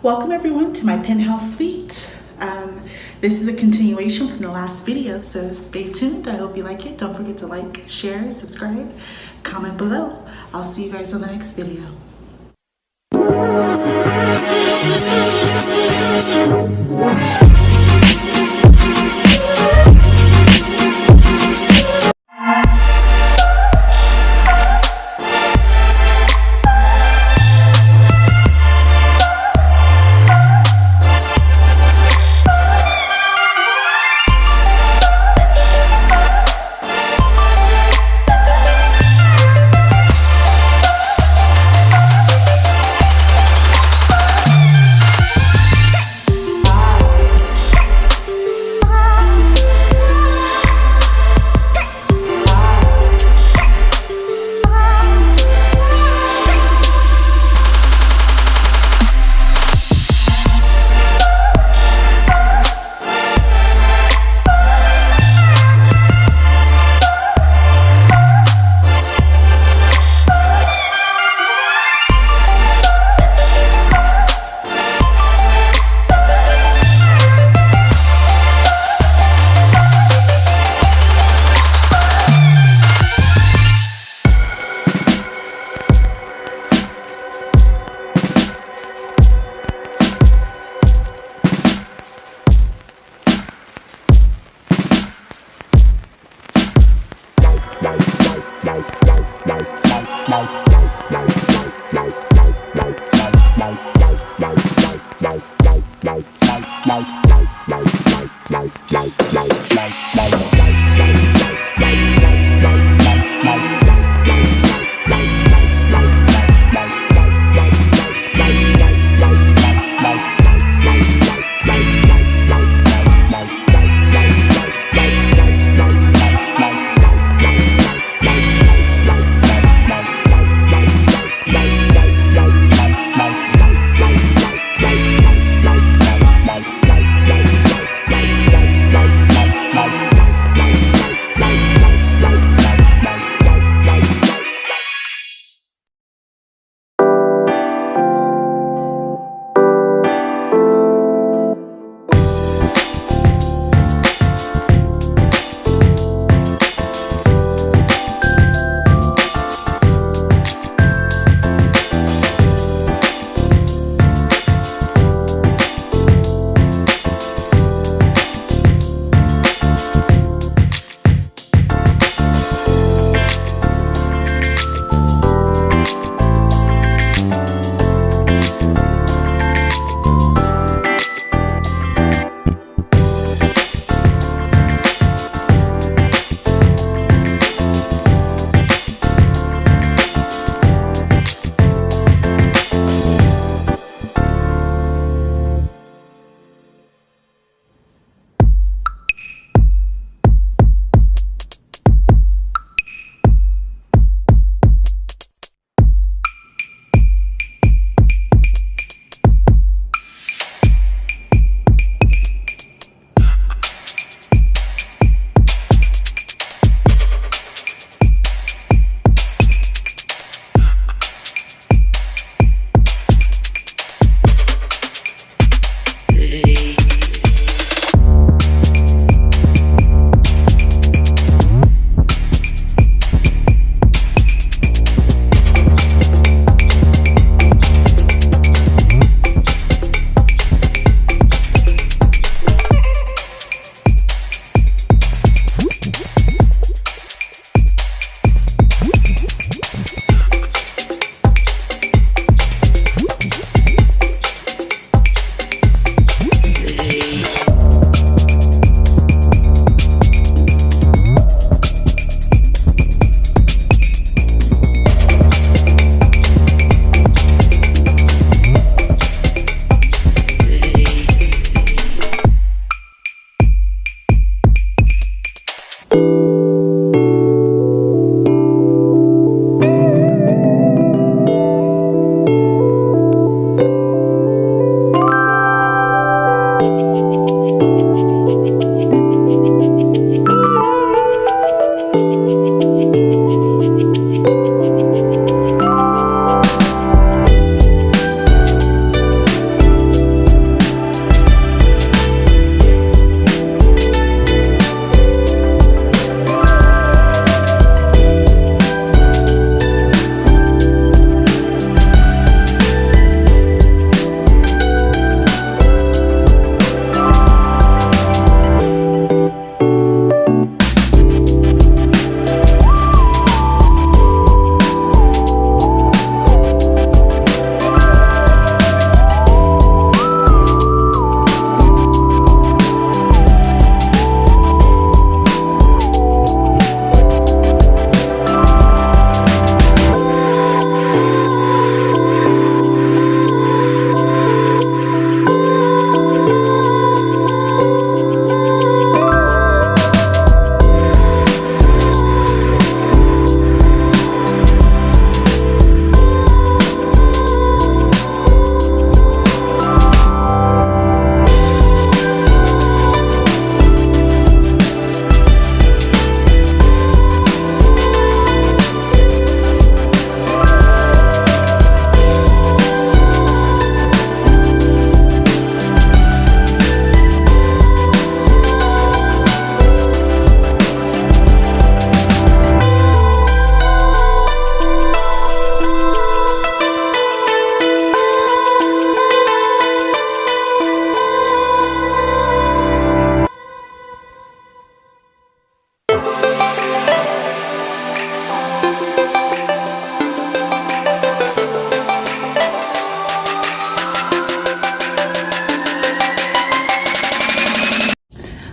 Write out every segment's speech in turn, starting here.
Welcome everyone to my penthouse suite. This is a continuation from the last video, so stay tuned. I hope you like it. Don't forget to like, share, subscribe, comment below. I'll see you guys on the next video.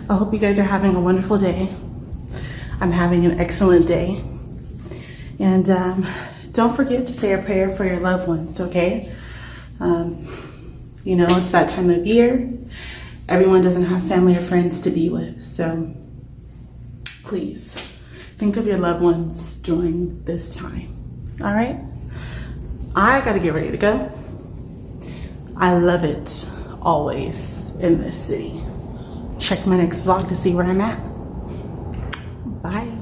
I hope you guys are having a wonderful day. I'm having an excellent day. And don't forget to say a prayer for your loved ones, okay? You know, it's that time of year. Everyone doesn't have family or friends to be with, so please think of your loved ones during this time. All right? I gotta get ready to go. I love it always in this city. Check my next vlog to see where I'm at. Bye.